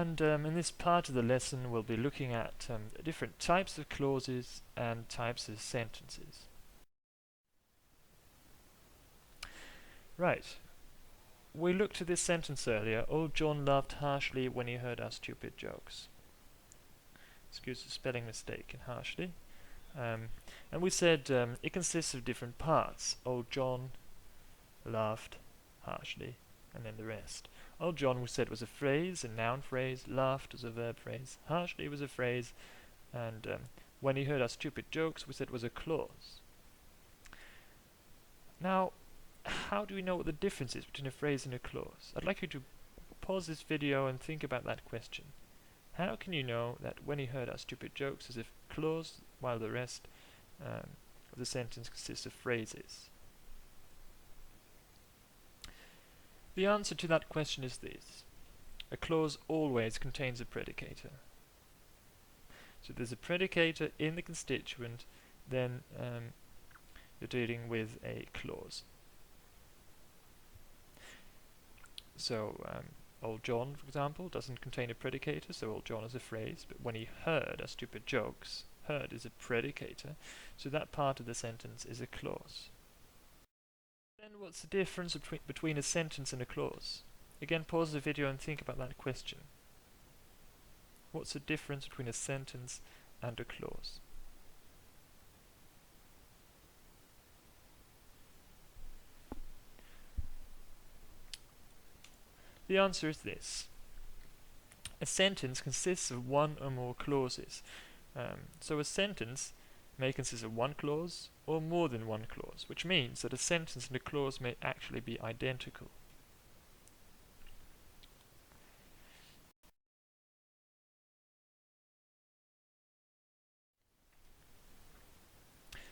And in this part of the lesson we'll be looking at different types of clauses and types of sentences. Right, we looked at this sentence earlier. Old John laughed harshly when he heard our stupid jokes. Excuse the spelling mistake in harshly. And we said it consists of different parts. Old John laughed harshly, and then the rest. Old John, we said, was a phrase, a noun phrase. Laughed was a verb phrase. Harshly was a phrase. And when he heard our stupid jokes, we said was a clause. Now, how do we know what the difference is between a phrase and a clause? I'd like you to pause this video and think about that question. How can you know that when he heard our stupid jokes is a clause, while the rest of the sentence consists of phrases? The answer to that question is this. A clause always contains a predicator. So there's a predicator in the constituent, then you're dealing with a clause. So Old John, for example, doesn't contain a predicator, so Old John is a phrase, but when he heard our stupid jokes, heard is a predicator, so that part of the sentence is a clause. Then what's the difference between a sentence and a clause? Again, pause the video and think about that question. What's the difference between a sentence and a clause? The answer is this. A sentence consists of one or more clauses. So a sentence may consist of one clause or more than one clause, which means that a sentence and a clause may actually be identical.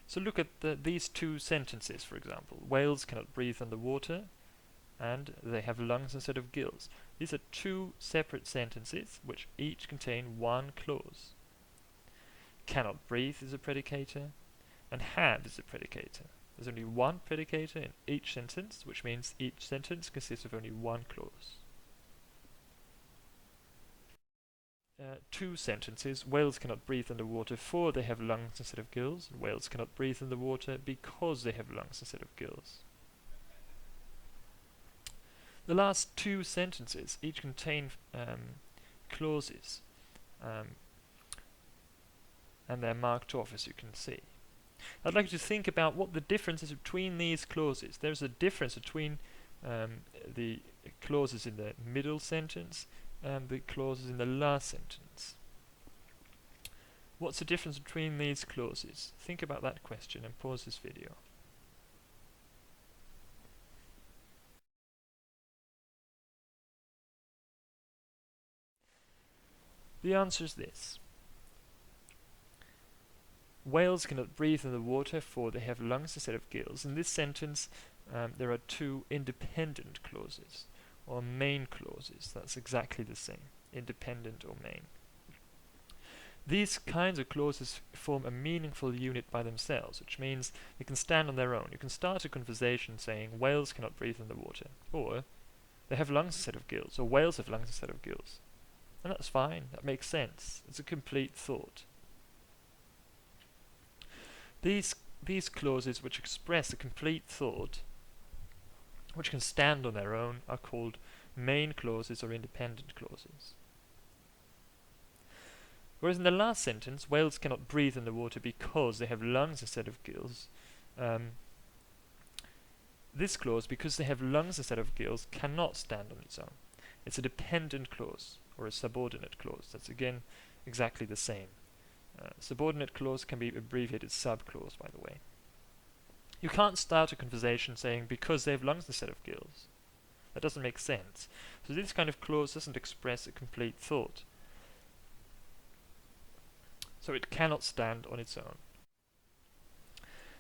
So look at these two sentences, for example. Whales cannot breathe underwater, and they have lungs instead of gills. These are two separate sentences which each contain one clause. Cannot breathe is a predicator, and have is a predicator. There's only one predicator in each sentence, which means each sentence consists of only one clause. Two sentences. Whales cannot breathe underwater for they have lungs instead of gills, and whales cannot breathe underwater because they have lungs instead of gills. The last two sentences each contain clauses, and they're marked off, as you can see. I'd like you to think about what the difference is between these clauses. There's a difference between the clauses in the middle sentence and the clauses in the last sentence. What's the difference between these clauses? Think about that question and pause this video. The answer is this. Whales cannot breathe in the water for they have lungs instead of gills. In this sentence there are two independent clauses, or main clauses. That's exactly the same, independent or main. These kinds of clauses form a meaningful unit by themselves, which means they can stand on their own. You can start a conversation saying whales cannot breathe in the water, or they have lungs instead of gills, or whales have lungs instead of gills. And that's fine, that makes sense. It's a complete thought. These clauses which express a complete thought, which can stand on their own, are called main clauses or independent clauses. Whereas in the last sentence, whales cannot breathe in the water because they have lungs instead of gills. This clause, because they have lungs instead of gills, cannot stand on its own. It's a dependent clause, or a subordinate clause. That's again exactly the same. Subordinate clause can be abbreviated subclause, by the way. You can't start a conversation saying because they have lungs instead of gills. That doesn't make sense. So this kind of clause doesn't express a complete thought. So it cannot stand on its own.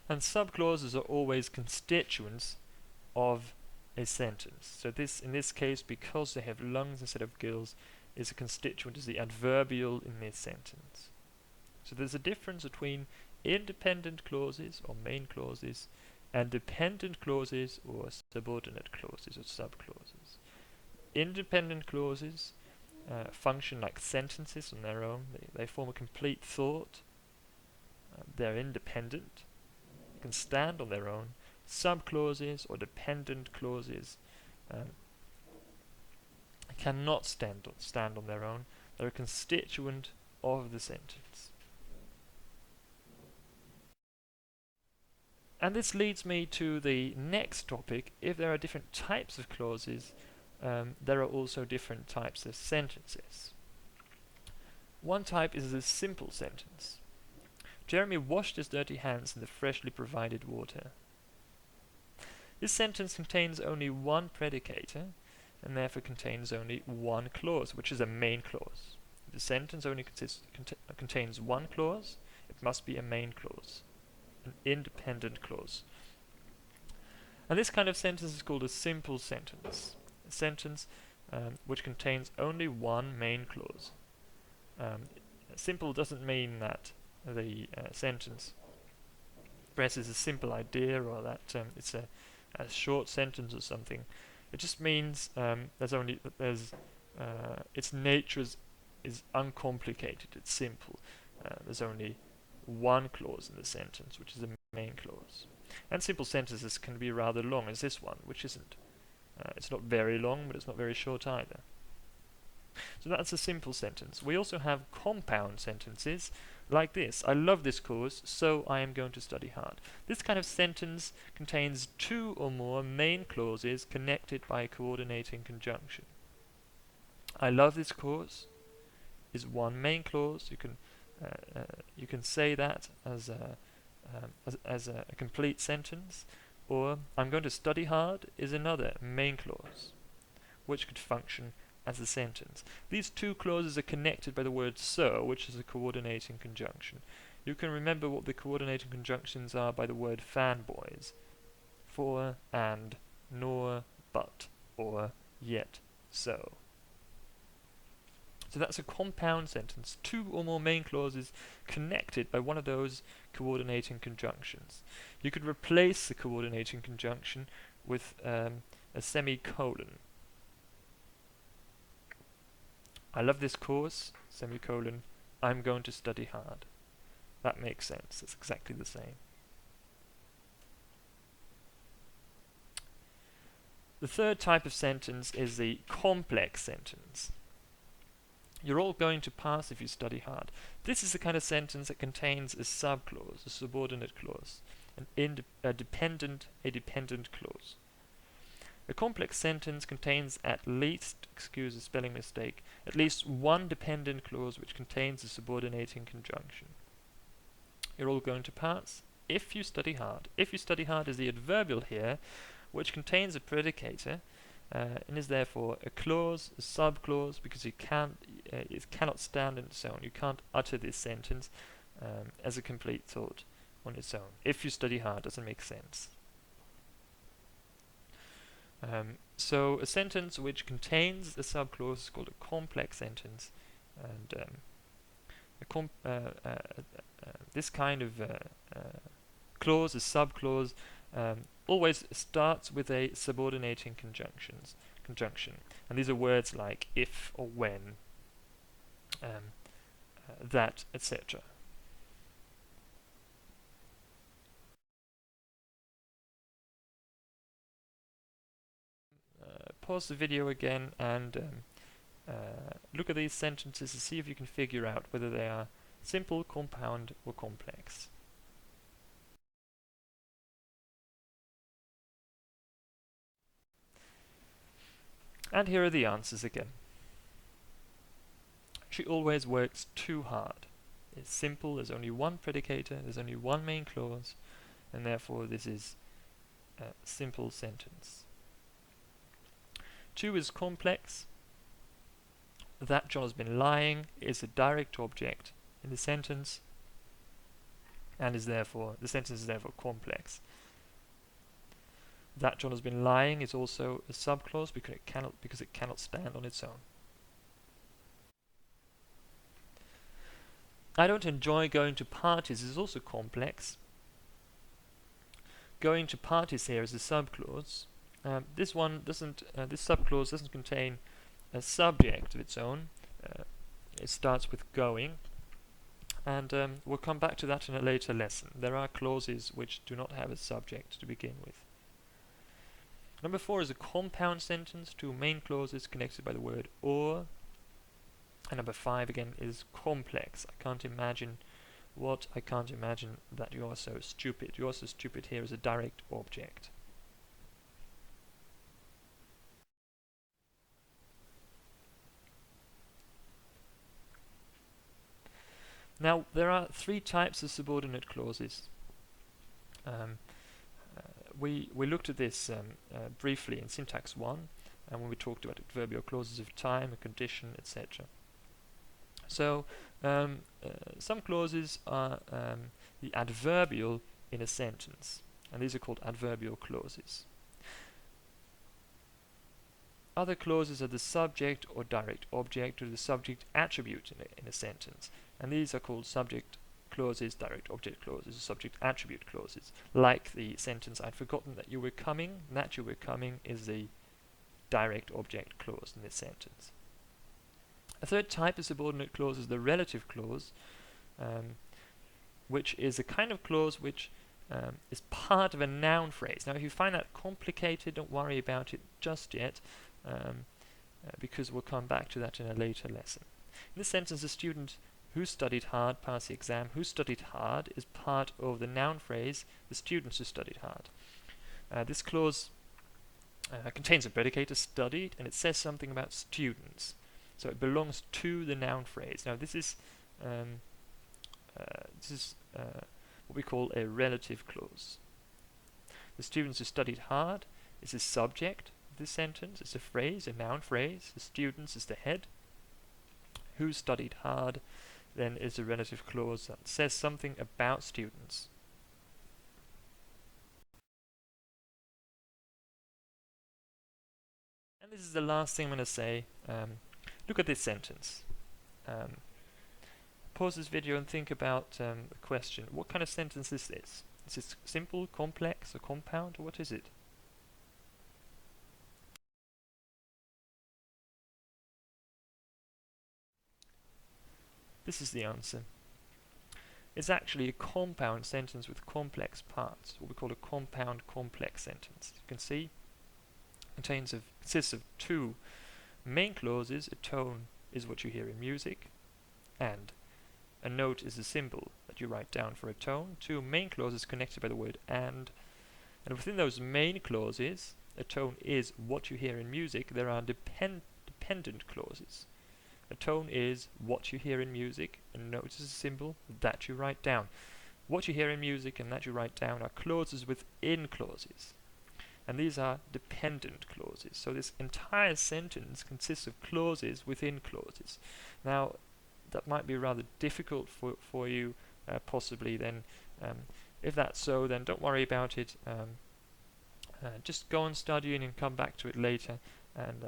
And subclauses are always constituents of a sentence. So this, in this case, because they have lungs instead of gills, is a constituent, is the adverbial in this sentence. So there's a difference between independent clauses or main clauses and dependent clauses or subordinate clauses or subclauses. Independent clauses function like sentences on their own. They form a complete thought. They're independent. They can stand on their own. Subclauses or dependent clauses cannot stand on their own. They're a constituent of the sentence. And this leads me to the next topic. If there are different types of clauses, there are also different types of sentences. One type is a simple sentence. Jeremy washed his dirty hands in the freshly provided water. This sentence contains only one predicator, and therefore contains only one clause, which is a main clause. If the sentence only contains one clause, it must be a main clause, an independent clause. And this kind of sentence is called a simple sentence, a sentence which contains only one main clause. Simple doesn't mean that the sentence expresses a simple idea or that it's a short sentence or something. It just means its nature is uncomplicated. It's simple. There's only one clause in the sentence, which is the main clause. And simple sentences can be rather long, as this one, which isn't. It's not very long, but it's not very short either. So that's a simple sentence. We also have compound sentences like this. I love this course, so I am going to study hard. This kind of sentence contains two or more main clauses connected by a coordinating conjunction. I love this course is one main clause. You can say that as a complete sentence, or I'm going to study hard is another main clause, which could function as a sentence. These two clauses are connected by the word so, which is a coordinating conjunction. You can remember what the coordinating conjunctions are by the word fanboys. For, and, nor, but, or, yet, so. So that's a compound sentence, two or more main clauses connected by one of those coordinating conjunctions. You could replace the coordinating conjunction with a semicolon. I love this course, semicolon, I'm going to study hard. That makes sense, it's exactly the same. The third type of sentence is the complex sentence. You're all going to pass if you study hard. This is the kind of sentence that contains a subclause, a subordinate clause, a dependent clause. A complex sentence contains at least, excuse a spelling mistake, at least one dependent clause which contains a subordinating conjunction. You're all going to pass if you study hard. If you study hard is the adverbial here, which contains a predicator and is therefore a clause, a subclause, because it cannot stand on its own. You can't utter this sentence as a complete thought on its own. If you study hard doesn't make sense. So a sentence which contains a subclause is called a complex sentence, and this kind of clause, a subclause, always starts with a subordinating conjunction, and these are words like if or when, that, etc. Pause the video again and look at these sentences to see if you can figure out whether they are simple, compound, or complex. And here are the answers again. She always works too hard. It's simple, there's only one predicator, there's only one main clause, and therefore this is a simple sentence. 2 is complex. That John has been lying is a direct object in the sentence, and is therefore the sentence is therefore complex. That John has been lying is also a subclause because it cannot stand on its own. I don't enjoy going to parties is also complex. Going to parties here is a subclause. This subclause doesn't contain a subject of its own, it starts with going, and we'll come back to that in a later lesson. There are clauses which do not have a subject to begin with. Number 4 is a compound sentence, two main clauses connected by the word or. And number 5 again is complex. I can't imagine that you are so stupid. You are so stupid here is a direct object. Now, there are 3 types of subordinate clauses. We looked at this briefly in syntax 1, and when we talked about adverbial clauses of time, a condition, etc. So, some clauses are the adverbial in a sentence, and these are called adverbial clauses. Other clauses are the subject or direct object or the subject attribute in a sentence, and these are called subject clauses, direct object clauses, or subject attribute clauses. Like the sentence, I'd forgotten that you were coming. That you were coming is the direct object clause in this sentence. A third type of subordinate clause is the relative clause, which is a kind of clause which is part of a noun phrase. Now, if you find that complicated, don't worry about it just yet, because we'll come back to that in a later lesson. In this sentence, the student who studied hard passed the exam. Who studied hard is part of the noun phrase, the students who studied hard. This clause contains a predicate, studied, and it says something about students. So it belongs to the noun phrase. Now this is what we call a relative clause. The students who studied hard is the subject of this sentence. It's a phrase, a noun phrase. The students is the head. Who studied hard then is a relative clause that says something about students. And this is the last thing I'm going to say. Look at this sentence. Pause this video and think about the question. What kind of sentence is this? Is this simple, complex, or compound, or what is it? This is the answer. It's actually a compound sentence with complex parts, what we call a compound complex sentence. You can see it consists of 2 main clauses. A tone is what you hear in music, and a note is a symbol that you write down for a tone. 2 main clauses connected by the word and within those main clauses, a tone is what you hear in music. There are dependent clauses. A tone is what you hear in music, a note is a symbol that you write down. What you hear in music and that you write down are clauses within clauses. And these are dependent clauses. So this entire sentence consists of clauses within clauses. Now, that might be rather difficult for you, possibly. Then, if that's so, then don't worry about it. Just go on studying and come back to it later, and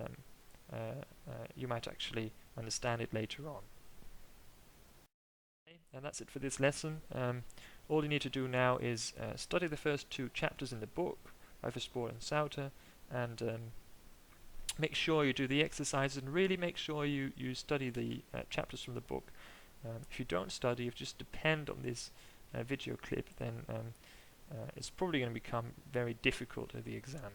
you might actually understand it later on. Okay, and that's it for this lesson. All you need to do now is study the first 2 chapters in the book, Spoor and Sauter, and make sure you do the exercises, and really make sure you study the chapters from the book. If you don't study, if you just depend on this video clip, then it's probably going to become very difficult at the exam.